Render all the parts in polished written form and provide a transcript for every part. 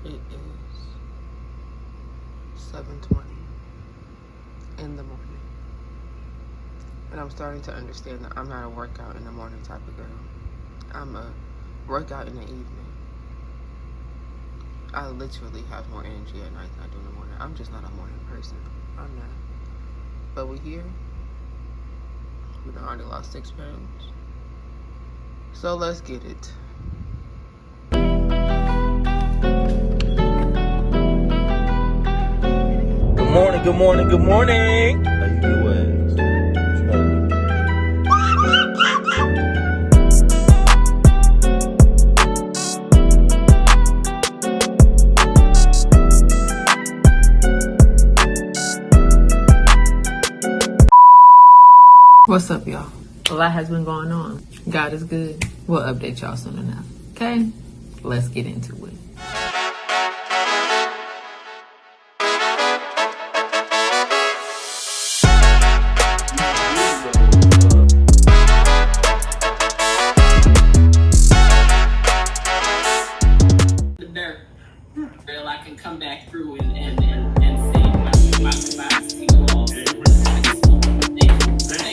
It is 7:20 in the morning. And I'm starting to understand that I'm not a workout in the morning type of girl. I'm a workout in the evening. I literally have more energy at night than I do in the morning. I'm just not a morning person. I'm not. But we're here. We've already lost 6 pounds. So let's get it. Good morning, good morning, good morning. How you doing? What's up, y'all? A lot has been going on. God is good. We'll update y'all soon enough. Okay? Let's get into it. The dirt. Until I can come back through and say my goodbyes to you all. Thank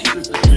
you for this.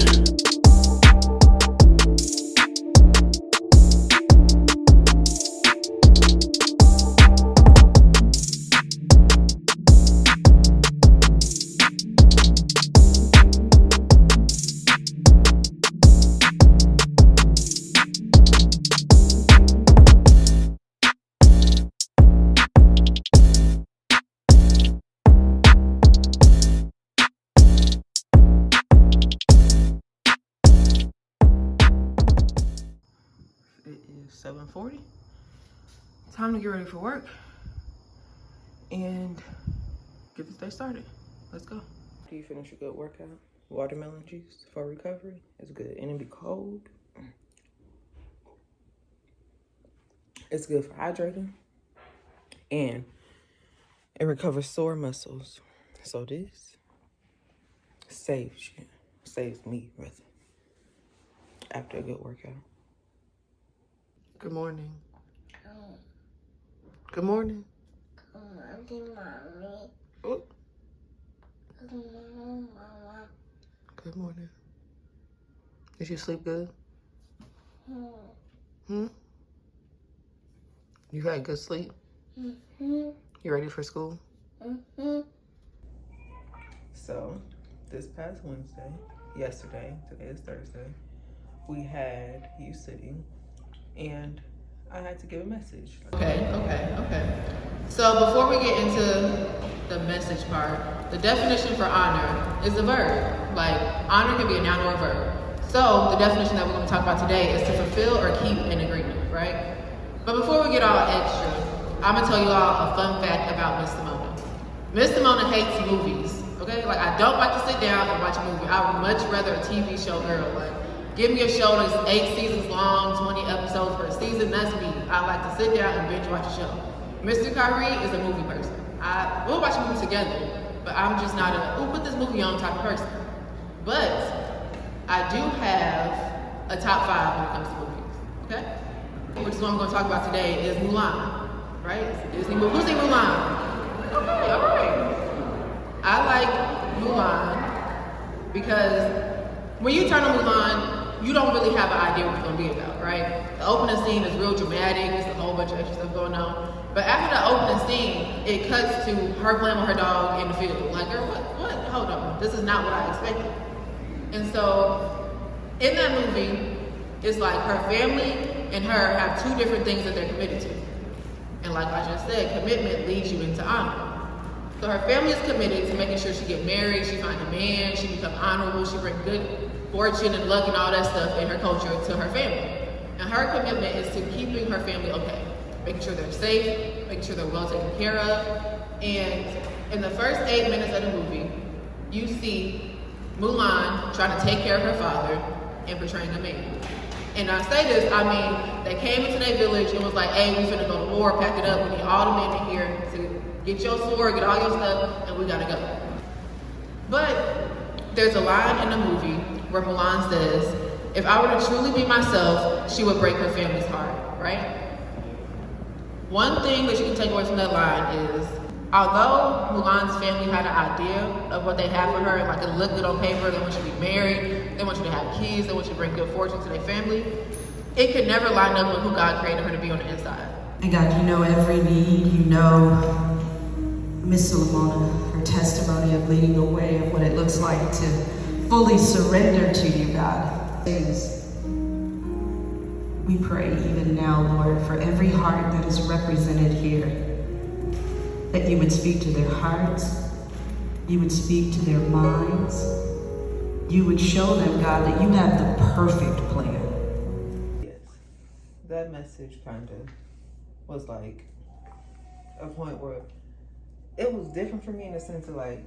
It is 7:40. Time to get ready for work and get this day started. Let's go. Do you finish a good workout? Watermelon juice for recovery is good, and it be cold. It's good for hydrating, and it recovers sore muscles. So this saves you, saves me rather, after a good workout. Good morning. Good morning. Good morning, Oh, Mommy. Mama. good morning. Did you sleep good? Hmm. You had good sleep? Mm-hmm. You ready for school? Mm-hmm. So, this past Wednesday, yesterday, today is Thursday, we had you sitting, and I had to give a message. Okay. So before we get into the message part, the definition for honor is a verb. Like, honor can be a noun or a verb. So the definition that we're going to talk about today is to fulfill or keep an agreement, right? But before we get all extra, I'm going to tell you all a fun fact about Miss Simona. Miss Simona hates movies, okay? Like, I don't like to sit down and watch a movie. I would much rather a TV show girl. Like, give me a show that's 8 seasons long, 20 episodes per season, that's me. I like to sit down and binge watch a show. Mr. Kyrie is a movie person. We'll watch a movie together, but I'm just not put this movie on type of person. But I do have a top 5 when it comes to movies, okay? Which is what I'm going to talk about today is Mulan, right? Disney movie. Who's seen Mulan? Okay, all right. I like Mulan because when you turn on Mulan, you don't really have an idea what it's going to be about, right? The opening scene is real dramatic. There's a whole bunch of extra stuff going on. But after the opening scene, it cuts to her playing with her dog in the field. Like, girl, what? Hold on. This is not what I expected. And so, in that movie, it's like her family and her have 2 different things that they're committed to. And like I just said, commitment leads you into honor. So her family is committed to making sure she get married, she find a man, she become honorable, she bring good fortune and luck and all that stuff in her culture to her family. And her commitment is to keeping her family okay, making sure they're safe, making sure they're well taken care of. And in the first 8 minutes of the movie, you see Mulan trying to take care of her father and portraying a man. And I say this, I mean, they came into their village and was like, hey, we finna go to war, pack it up, we need all the men in here to get your sword, get all your stuff, and we gotta go. But there's a line in the movie where Mulan says, if I were to truly be myself, she would break her family's heart, right? One thing that you can take away from that line is, although Mulan's family had an idea of what they had for her, and like it looked good on paper, they want you to be married, they want you to have kids, they want you to bring good fortune to their family, it could never line up with who God created her to be on the inside. And God, you know every need. You know Miss Sulemana, her testimony of leading the way of what it looks like to fully surrender to you, God. We pray even now, Lord, for every heart that is represented here, that you would speak to their hearts, you would speak to their minds, you would show them, God, that you have the perfect plan. Yes, that message kind of was like a point where it was different for me in the sense of like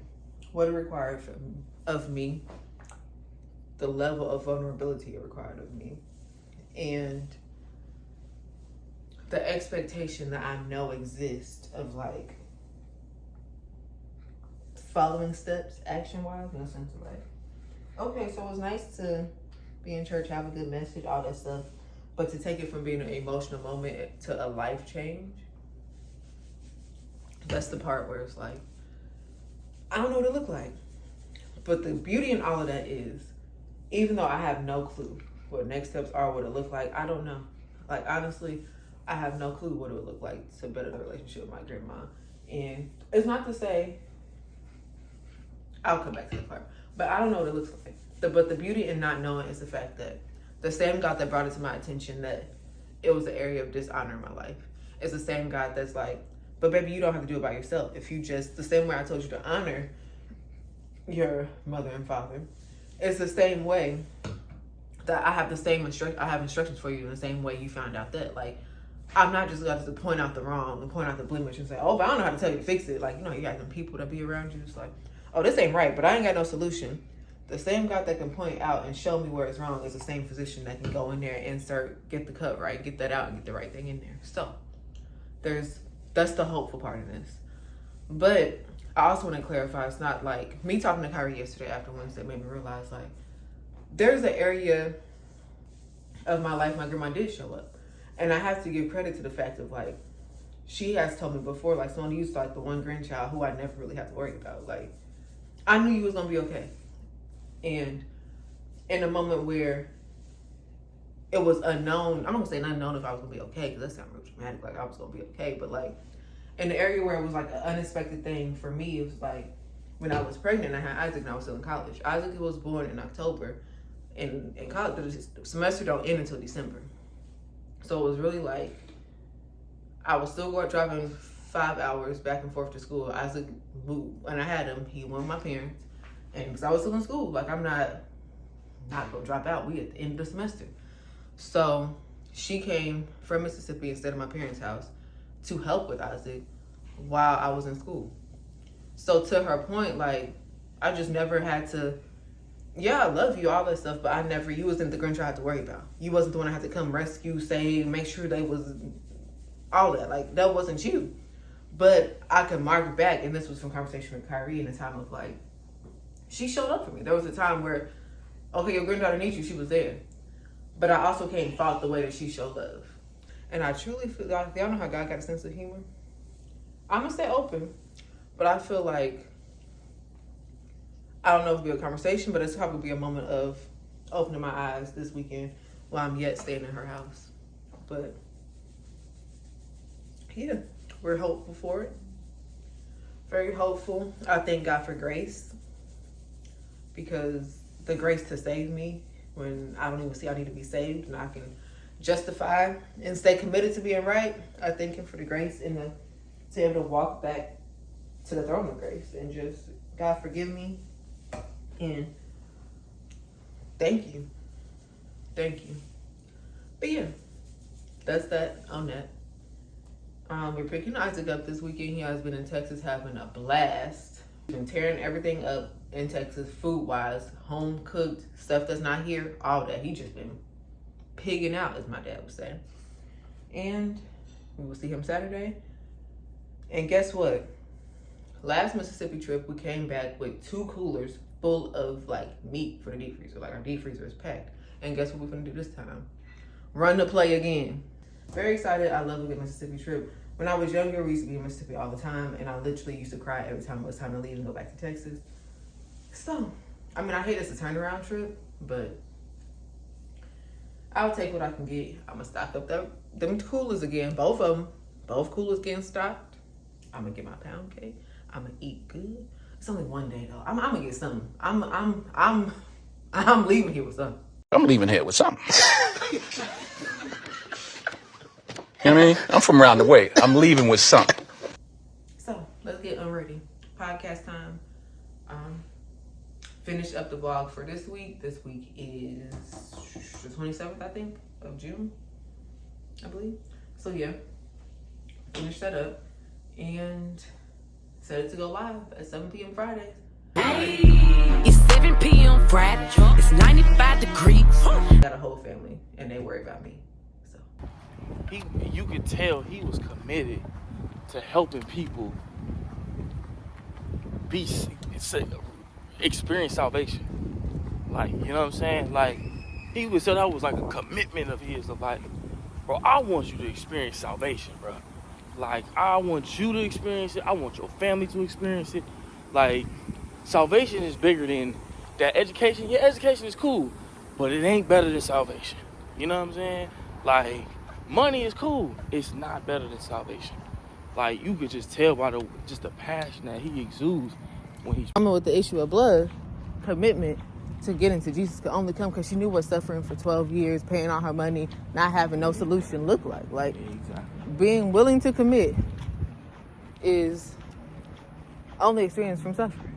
what it required of me, the level of vulnerability it required of me, and the expectation that I know exists of like following steps action wise, in the sense of like, okay, so it was nice to be in church, have a good message, all that stuff, but to take it from being an emotional moment to a life change, that's the part where it's like, I don't know what it looked like. But the beauty in all of that is, even though I have no clue what next steps are, what it look like, I don't know. Like, honestly, I have no clue what it would look like to better the relationship with my grandma. And it's not to say, I'll come back to the part, but I don't know what it looks like. But the beauty in not knowing is the fact that the same God that brought it to my attention that it was an area of dishonor in my life is the same God that's like, but baby, you don't have to do it by yourself. If you just, the same way I told you to honor your mother and father, it's the same way that I have instructions for you in the same way you found out that. Like, I'm not just going to point out the wrong and point out the blemish and say, oh, but I don't know how to tell you to fix it. Like, you know, you got them people that be around you. It's like, oh, this ain't right, but I ain't got no solution. The same God that can point out and show me where it's wrong is the same physician that can go in there, insert, get the cut right, get that out, and get the right thing in there. So that's the hopeful part of this. But I also want to clarify, it's not like me talking to Kyrie yesterday after Wednesday made me realize like there's an area of my life my grandma did show up. And I have to give credit to the fact of like, she has told me before, like, Sonia, you's like the one grandchild who I never really have to worry about. Like, I knew you was gonna be okay. And in a moment where it was unknown, I'm gonna say unknown if I was gonna be okay, because that sounds real dramatic, like I was gonna be okay, but like in the area where it was like an unexpected thing for me, it was like when I was pregnant, I had Isaac and I was still in college. Isaac was born in October, and in college, the semester don't end until December. So it was really like, I was still driving 5 hours back and forth to school. Isaac moved, when I had him, he went with my parents, and because I was still in school, like I'm not gonna drop out. We at the end of the semester. So she came from Mississippi instead of my parents' house to help with Isaac while I was in school. So to her point, like, I just never had to, yeah, I love you, all that stuff, but you wasn't the Grinch I had to worry about. You wasn't the one I had to come rescue, save, make sure they was, all that. Like, that wasn't you. But I could mark back, and this was from conversation with Kyrie in a time of like, she showed up for me. There was a time where, okay, your granddaughter needs you, she was there. But I also can't fault the way that she showed love. And I truly feel like, y'all know how God got a sense of humor? I'm gonna stay open, but I feel like, I don't know if it'll be a conversation, but it's probably be a moment of opening my eyes this weekend while I'm yet staying in her house. But yeah, we're hopeful for it. Very hopeful. I thank God for grace, because the grace to save me when I don't even see I need to be saved, and I can justify and stay committed to being right. I thank him for the grace and to be able to walk back to the throne of grace and just, God, forgive me, and thank you. But yeah, that's that on that. We're picking Isaac up this weekend. He has been in Texas having a blast. Been tearing everything up in Texas, food-wise, home cooked, stuff that's not here, all that. He just been pigging out, as my dad would say. And we will see him Saturday. And guess what? Last Mississippi trip, we came back with 2 coolers full of like meat for the deep freezer. Like, our deep freezer is packed. And guess what we're gonna do this time? Run the play again. Very excited. I love a good Mississippi trip. When I was younger, we used to be in Mississippi all the time, and I literally used to cry every time it was time to leave and go back to Texas. So, I mean, I hate it's a turnaround trip, but I'll take what I can get. I'm gonna stock up them coolers again. Both of them. Both coolers getting stocked. I'm gonna get my pound cake. I'm gonna eat good. It's only one day though. I'm gonna get something. I'm leaving here with something. I'm leaving here with something. You know what I mean? I'm from around the way. I'm leaving with something. So let's get unready. Podcast time. Finish up the vlog for this week. This week is the 27th, I think, of June, I believe. So yeah, finish that up and set it to go live at 7 p.m. Fridays. It's 7 p.m. Friday. It's 95 degrees. Got a whole family, and they worry about me. So You could tell he was committed to helping people experience salvation. Like, you know what I'm saying? Like, he would say that was like a commitment of his of like, bro, I want you to experience salvation, bro. Like, I want you to experience it. I want your family to experience it. Like, salvation is bigger than that education. Yeah, education is cool, but it ain't better than salvation. You know what I'm saying? Like, money is cool. It's not better than salvation. Like, you could just tell by the passion that he exudes when he's coming with the issue of blood. Commitment to getting to Jesus could only come because she knew what suffering for 12 years, paying all her money, not having no solution looked like. Like, exactly. Being willing to commit is only experience from suffering.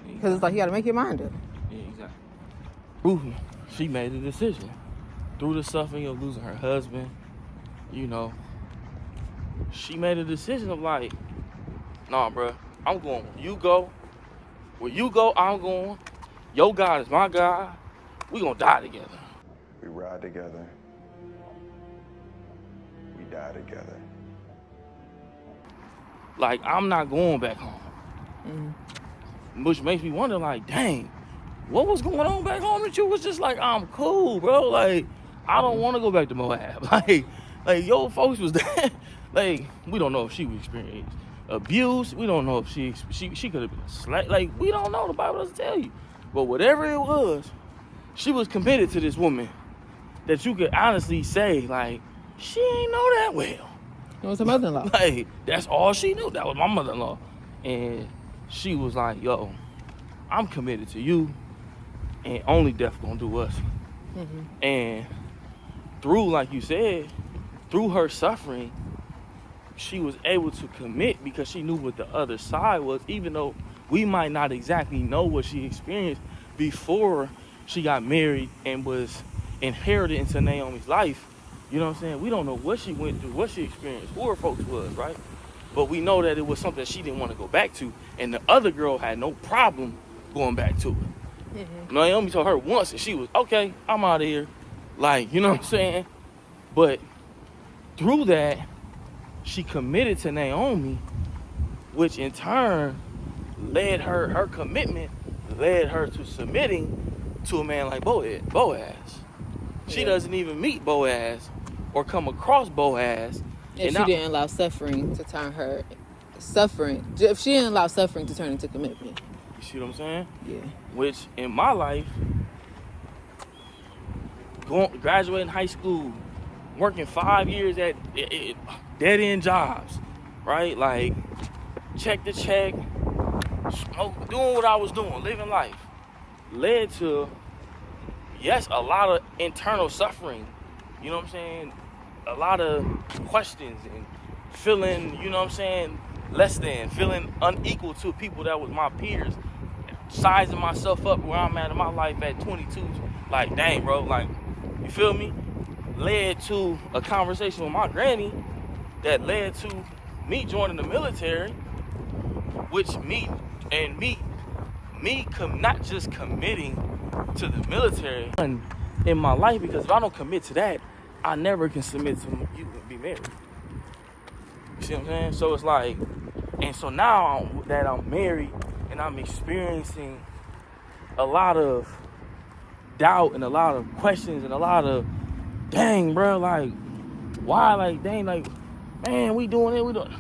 Because it's like you got to make your mind up. Yeah, exactly. Ruth, she made a decision through the suffering of losing her husband. You know, she made a decision of like, nah, bro, I'm going where you go. Where you go, I'm going. Your God is my God. We gonna die together. We ride together. We die together. Like, I'm not going back home. Which makes me wonder, like, dang, what was going on back home that you was just like, I'm cool, bro. Like, I don't want to go back to Moab. Like your folks was there. Like, we don't know if she was experiencing abuse. We don't know if she could have been slapped. Like, we don't know. The Bible doesn't tell you. But whatever it was, she was committed to this woman that you could honestly say, like, she ain't know that well. It was her mother-in-law. Like, that's all she knew. That was my mother-in-law. And she was like, yo, I'm committed to you, and only death gonna do us. And through, like you said, through her suffering, she was able to commit because she knew what the other side was, even though we might not exactly know what she experienced before she got married and was inherited into Naomi's life. You know what I'm saying? We don't know what she went through, what she experienced, who her folks was, right? But we know that it was something she didn't want to go back to, and the other girl had no problem going back to it. Naomi told her once, and she was, okay, I'm out of here. Like, you know what I'm saying? But through that, she committed to Naomi, which in turn led her commitment led her to submitting to a man like Boaz. She doesn't even meet Boaz or come across Boaz. If she didn't allow suffering to turn her if she didn't allow suffering to turn into commitment. You see what I'm saying? Yeah. Which in my life, graduating high school, working 5 years at dead end jobs, right? Like, check to check, doing what I was doing, living life, led to, yes, a lot of internal suffering. You know what I'm saying? A lot of questions and feeling, you know what I'm saying, less than, feeling unequal to people that was my peers, sizing myself up where I'm at in my life at 22. Like, dang, bro, like, you feel me? Led to a conversation with my granny that led to me joining the military, which not just committing to the military in my life, because if I don't commit to that, I never can submit to you and be married. You see what I'm saying? So it's like, and so now that I'm married and I'm experiencing a lot of doubt and a lot of questions and a lot of, dang, bro, like, why, like, dang, like, man, we doing it, we doing it.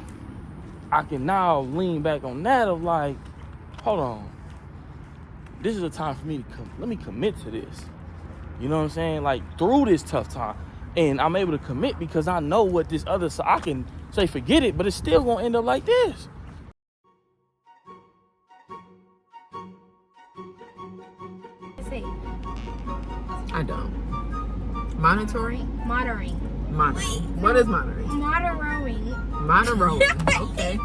I can now lean back on that of like, hold on. This is a time for me to let me commit to this. You know what I'm saying? Like through this tough time. And I'm able to commit because I know what this other side, I can say forget it, but it's still gonna end up like this. I don't. Monitoring? Monitoring. Monitoring. What is monitoring? Monitoring. Monitoring. Okay.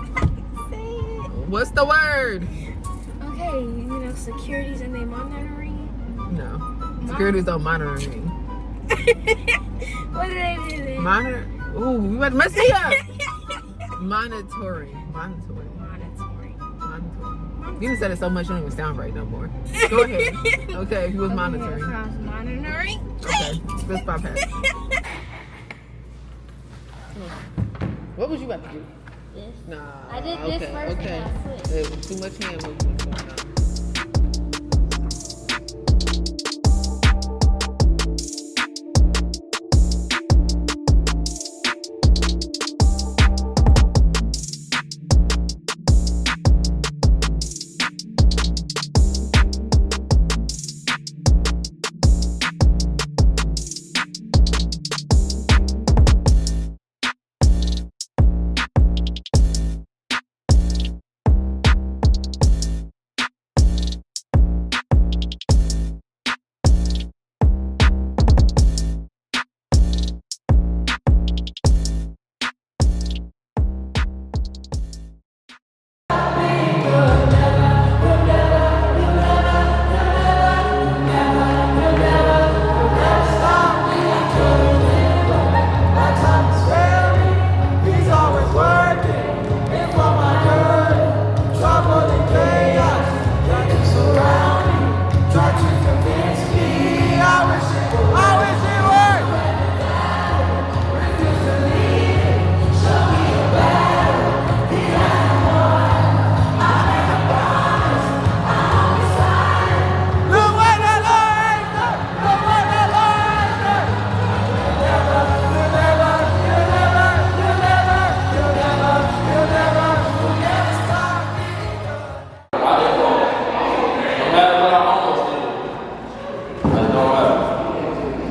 What's the word? Okay, you know, securities and they monitoring. No. Securities don't monitoring. What did I do then? Monitor. Ooh, you about to mess me up. Monitoring. Monitoring. You said it so much, you don't even sound right no more. Go ahead. Okay, if you was monitoring. Monitoring. Okay, let's bypass. What was you about to do? This. Nah. I did this first. Okay. And I switched. There was too much hand movement going on.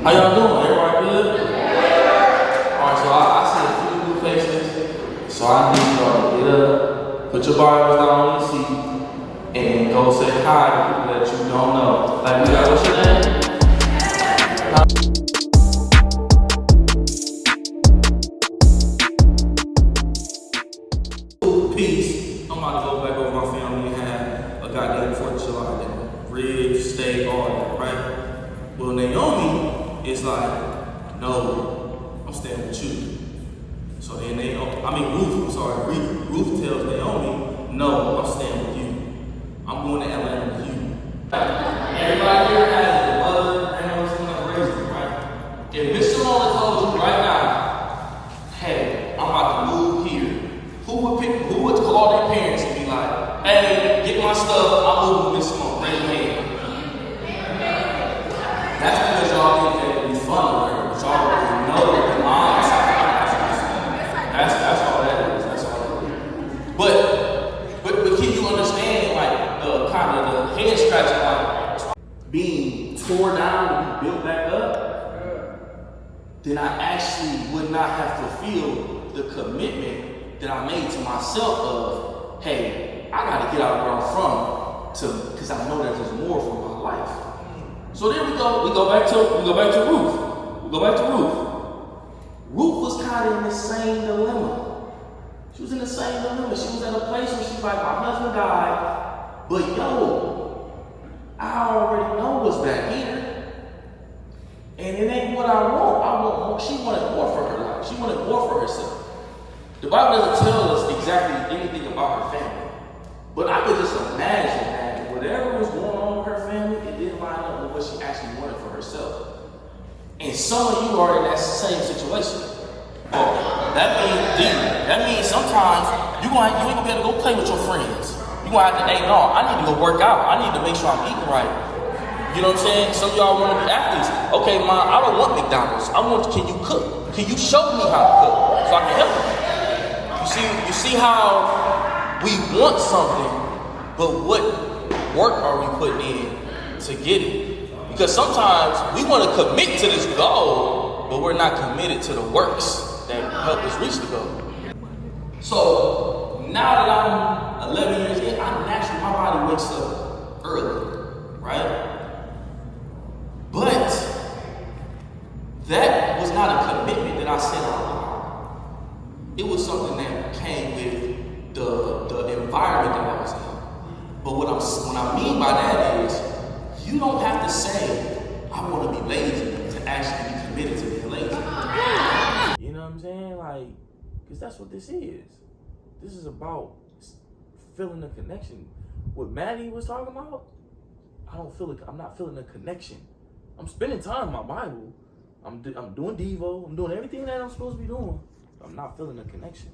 How y'all doing? Everybody good? Alright, so I see a few new faces. So I need y'all to get up, put your Bibles down on the seat, and go say hi to people that you don't know. Like, we got, what's your name? Peace. I'm about to go back over my family and have a goddamn 4th of July dinner. Ribs, steak, all that, right? Well, Naomi is like, no, I'm staying with you. So then Ruth, I'm sorry, Ruth tells Naomi, no, I'm staying with you. I'm going to Atlanta with you. Everybody here has a mother, grandmother, someone raised them, right? If Miss Simone told you right now, hey, I'm about to move here, who would call their parents and be like, hey, get my stuff, I'm moving with Miss Simone, raise your hand. That's because y'all think that it'd be fun with her, but y'all already know the mom's That's all that is. That's all that is. But can you understand like the kind of the head scratching, like being tore down and built back up? Then I actually would not have to feel the commitment that I made to myself of, hey, I gotta get out of where I'm from because I know that there's more for my life. So there we go. We go back to Ruth. Ruth was kind of in the same dilemma. She was in the same dilemma. She was at a place where she's like, my husband died, but I already know what's back here. And it ain't what I want. I want more. She wanted more for her life. She wanted more for herself. The Bible doesn't tell us exactly anything about her family. But I could just imagine that whatever was going on with her family, it didn't line up with what she actually wanted for herself. And some of you are in that same situation. Oh, that means sometimes you ain't gonna be able to go play with your friends. You gonna have to, hey, no, I need to go work out. I need to make sure I'm eating right. You know what I'm saying? Some of y'all want to be athletes. Okay, Mom, I don't want McDonald's. Can you cook? Can you show me how to cook so I can help you? You see how we want something, but what work are we putting in to get it? Because sometimes we want to commit to this goal, but we're not committed to the works that help us reach the goal. So now that I'm 11 years in, my body wakes up early, right? But that was not a commitment that I said out loud. It was something that came with the environment that I was in. But what I mean by that is, you don't have to say, I want to be lazy to actually be committed to being lazy. You know what I'm saying? Like, because that's what this is. This is about feeling a connection. What Maddie was talking about, I'm not feeling a connection. I'm spending time in my Bible. I'm doing Devo. I'm doing everything that I'm supposed to be doing. I'm not feeling a connection.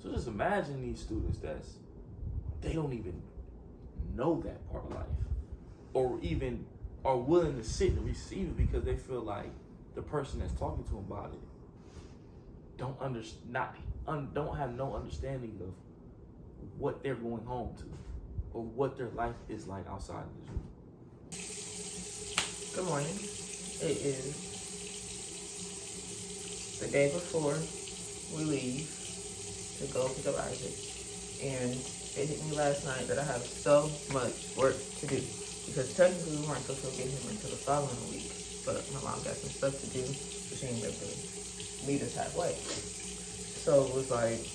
So just imagine these students they don't even know that part of life, or even are willing to sit and receive it because they feel like the person that's talking to them about it don't have no understanding of what they're going home to, or what their life is like outside of this room. Good morning. It is the day before we leave to go pick up Isaac, and it hit me last night that I have so much work to do, because technically we weren't supposed to get him until the following week, but my mom got some stuff to do, so she ain't able to meet us halfway. So it was like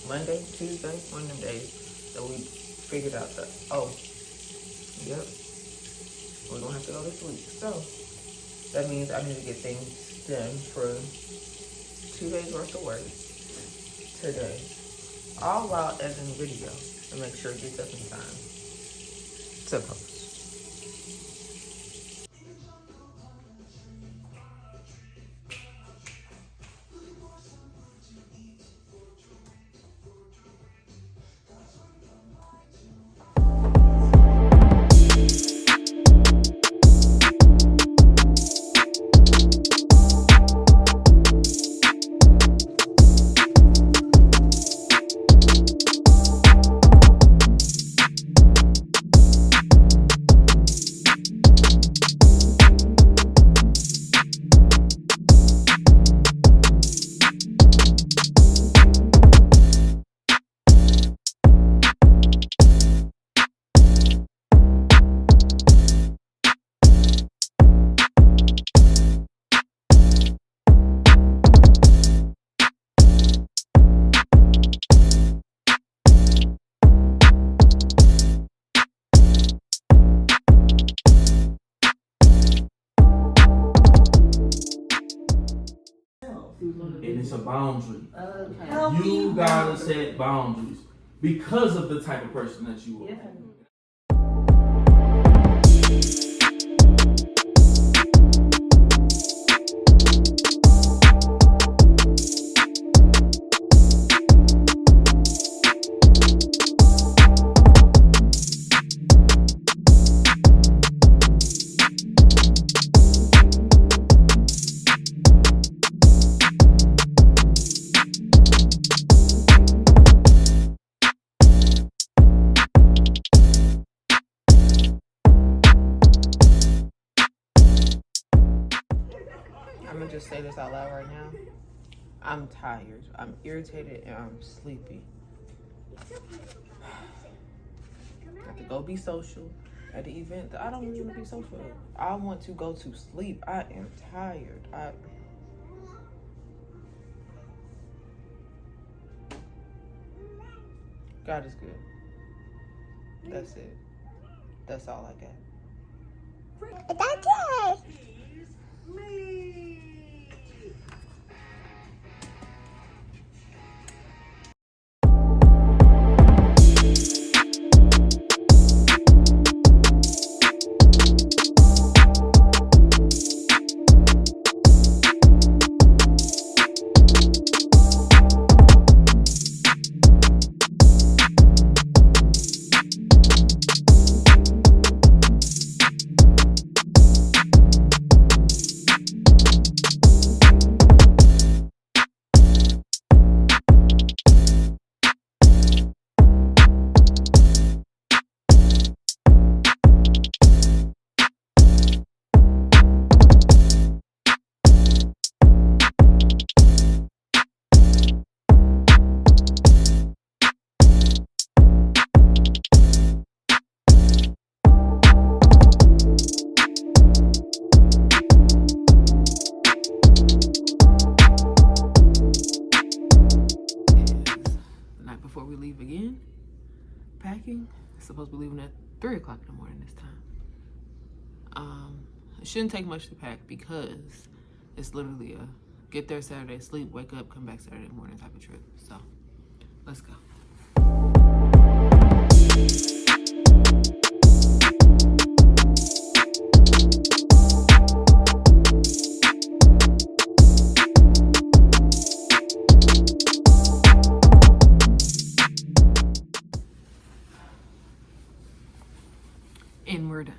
Monday, Tuesday, one of them days that we figured out that, yep, we're gonna have to go this week. So that means I need to get things done for 2 days worth of work today, all while editing video and make sure it gets up in time to post. And it's a boundary. Okay. You gotta set boundaries because of the type of person that you are. Yeah. I'm gonna just say this out loud right now. I'm tired, I'm irritated, and I'm sleepy. I have to go be social at the event that I don't really want to be social at. I want to go to sleep. I am tired. God is good. That's it. That's all I got. That's it. we leave again. Packing. It's supposed to be leaving at 3 o'clock in the morning this time. It shouldn't take much to pack because it's literally a get there Saturday, sleep, wake up, come back Saturday morning type of trip. So let's go. And we're done.